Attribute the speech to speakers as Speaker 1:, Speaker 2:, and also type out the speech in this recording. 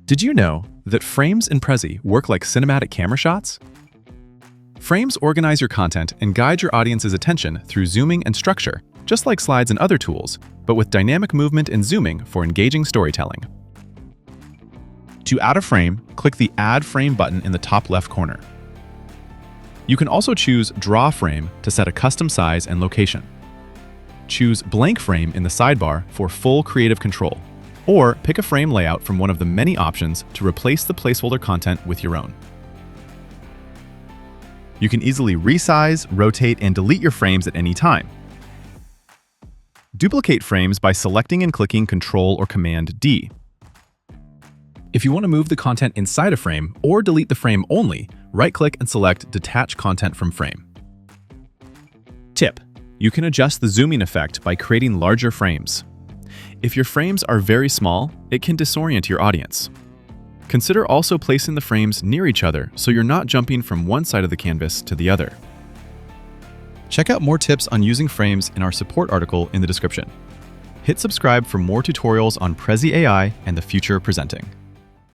Speaker 1: Did you know that frames in Prezi work like cinematic camera shots? Frames organize your content and guide your audience's attention through zooming and structure, just like slides and other tools, but with dynamic movement and zooming for engaging storytelling. To add a frame, click the Add Frame button in the top left corner. You can also choose Draw Frame to set a custom size and location. Choose Blank Frame in the sidebar for full creative control, or pick a frame layout from one of the many options to replace the placeholder content with your own. You can easily resize, rotate, and delete your frames at any time. Duplicate frames by selecting and clicking Ctrl or Command D. If you want to move the content inside a frame or delete the frame only, right-click and select Detach Content from Frame. Tip: you can adjust the zooming effect by creating larger frames. If your frames are very small, it can disorient your audience. Consider also placing the frames near each other so you're not jumping from one side of the canvas to the other. Check out more tips on using frames in our support article in the description. Hit subscribe for more tutorials on Prezi AI and the future of presenting.